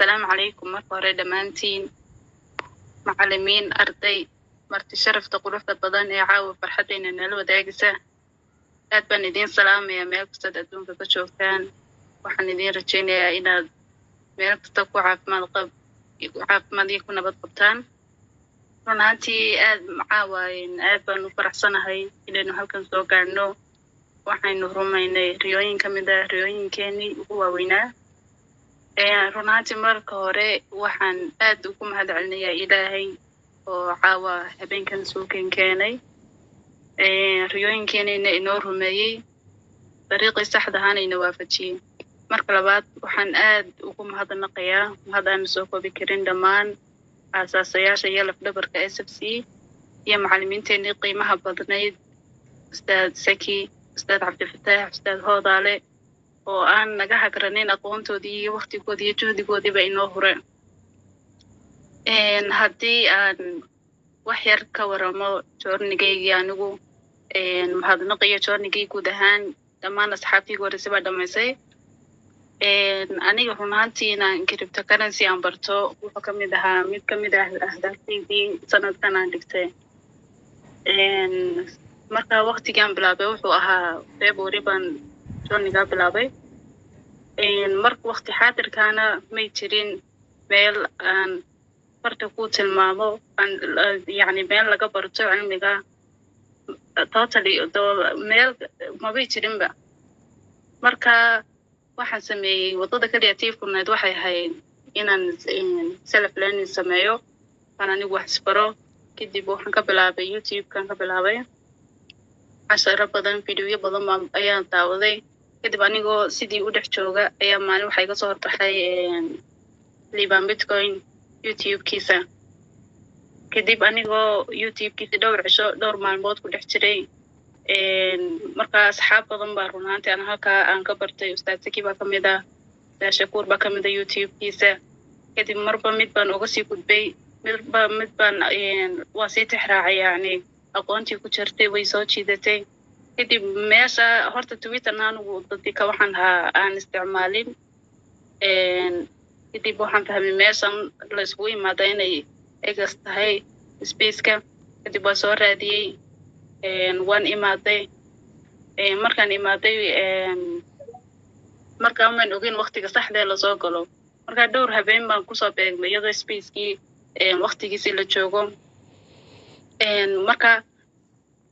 السلام عليكم مرحبا دمانتين معلمين أرضي مرتي شرف تقولوا بدن عاو فرحتين إن الوداعسة أتبني الدين سلام يا ملك استدعون بتشوفان وحن الدين رجينا إلى ملك تقوى عاف ما يكون بدقبتان runaatii aad macaawaayeen aad baan u faraxsanahay inaynu halkan soo gaarno waxaynu rumaynay riyooyin ka mid ah riyooyinkeenii ugu waaweynaa runaatii marka hore waxaan aad ugu mahadcelinayaa ilaahay oo caawa habeenkan soo keenay riyooyinkeenina inoo rumeeyey dariiqii saxda ahana ina waafajiyey marka labaad waxaan aad ugu mahadnaqayaa mahadaan soo koobi karin dhammaan أساسياش يلا في دبر كSFC يا معلمين تاني قيمها بدنيد أستاذ سكي أستاذ عبد الفتاح أستاذ هوضالي وأنا نجاح كرنين أقونتو دي وقتي كودي جهدي كودي بينه هراء إن هدي أن وحير كورمو جورني جي يانو إن هذا نقية جورني جي كودهان دمان أصحابي ورسبة دمسي aniga runaatii inaan cryptocurrency aan barto wuxuu ka mid ahaa mid ka mid ah ahdaaftaydii sanadkan aan dhigtay marka waqtigaan bilaabay wuxuu ahaa February baan jooniga bilaabay marka waqti xaadirkaana may jirin meel aan farta ku tilmaamo yani meel laga barto cilmiga totally meel mabay jirinba marka waxaan sameeyay wadada creative-kunayd waxay ahayd inaan self learning sameeyo aan anigu wax isbaro kadib waxaan ka bilaabay YouTube-kan ka bilaabay casharo badan fiidiyo badan ayaan daawaday kadib anigoo sidii u dhex jooga ayaa maalin waxay ka soo hortaxay Liban Bitcoin YouTube-kiisa kadib anigoo YouTube-kiisa dhowr maalmood ku dhex jiray marka asxaab badan baa runaantii aan halkaa aan ka bartay ustaad Saki baa kamid ah ustaad Shakuur baa kamid ah YouTube-kiisa kadib marba mid baan uga sii gudbay mid baan waa sii tixraacay yani aqoontii ku jirtay way soo jiidatay kadib meesha horta Twitter anigu dadka waxaan aan isticmaalin kadib waxaan fahmay meeshan la isku yimaado inay egas tahay space-ka kadib waa soo raadiyay waan imaaday markaan imaaday markaan waan ogeyn waqtiga saxda la soo galo marka dhowr habeen baan ku soo beegmay iyadoo space-kii waqtigiisii la joogo marka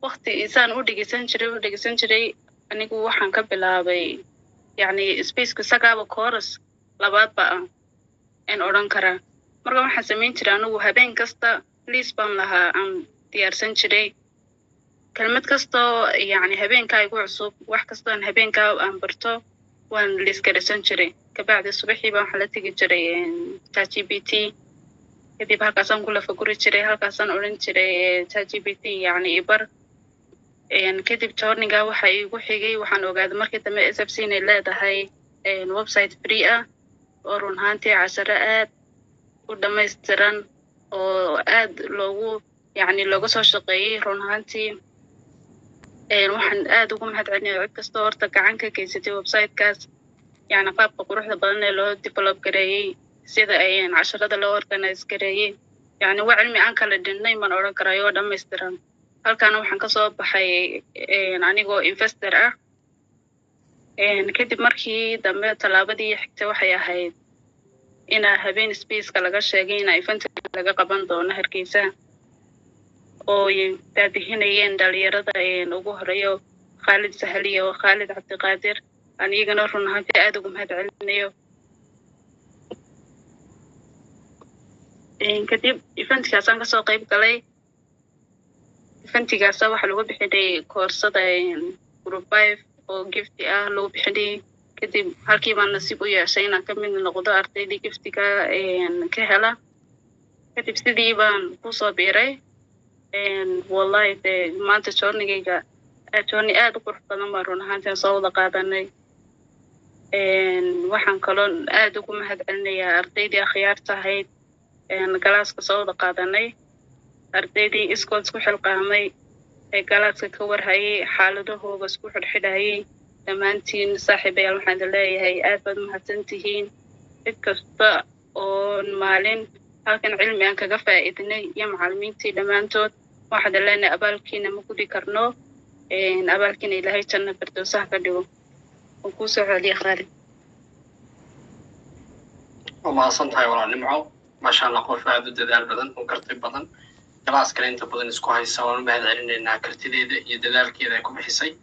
waqti isaan u dhigeysan jiray anigu waxaan ka bilaabay yani space-ka sagaaba chorus labaad ba aan oran kara marka waxaan sameyn jiray anigu habeen kasta list baan lahaa aan diyaarsan jiray كلمة كستو يعني هبين كاي عصوب واحد كستو إن هبين كاو أم برتو وان ليس كرسان جري كبعد الصبح يبان حالتي جري ChatGPT كدي بهالكاسان كله فكوري جري هالكاسان أورين جري ChatGPT يعني إبر يعني كدي بتورني جاو وحيجي وحن وقاعد مركز ما إسبسين اللي ده هاي الويب سايت فريئة ورون هانتي عشرات قدام يسترن وآد لوجو يعني لوجو شقي رون هانتي waxaan aad ugu mahadcelinayaa cid kasta horta gacan ka geysatay website-kaas yani qaabka quruxda badan ee loo develop gareeyay sida ay casharada loo organize gareeyay yani waa cilmi aan kala dhinnay man oran karayo dhammaystiran halkaana waxaan ka soo baxay anigoo investor ah kadib markii dambe talaabadii xigtay waxay ahayd ina habeen space-ka laga sheegay ina event laga qaban doono Hargeysa oo daadihinayeen dhalinyarada ugu horeeyo Khalid Sahaliyo oo Khalid Cabdiqaadir anigana runtii aad ugu mahadcelinayo kadib eventkaas aan ka soo qayb galay eventkaas waxa lagu bixiyay koorsada group 5 oo gift ah lagu bixiyay kadib halkii baan nasiib u yeeshay inaan ka mid noqdo ardaydii giftiga ka hela kadib sidii baan ku soo biiray والله ما أنت شورني جيجا شورني قرح بدن مرون هانتين صودا قادني waxaan kaloo aad ugu mahadcelinayaa ardaydii akhyaarta ahayd galaaska soo qaadanay ardaydii iskool isku xilqaamay ee galaaska ka warhayay xaaladahooda isku xidhxidhayay dhammaantiin saaxiibayaal waxaan leeyahay aad baad mahadsantihiin cid kasta oo maalin halkan cilmi aan kaga faa'iidnay iyo macallimiintii dhammaantood waxaan leenahay abaalkiina ma gudi karno abaalkiina ilaahay janno firdawsaha ka dhigo oo ku soo celiya Khalid وما صنتها ولا نمعو ما شاء الله قوي فهذا الدلال بدن وكرتي بدن كلاس كلين تبدن اسكو هاي سوون ما هذا علينا إنها كرتي ذي يدلال كذا يكون بحسي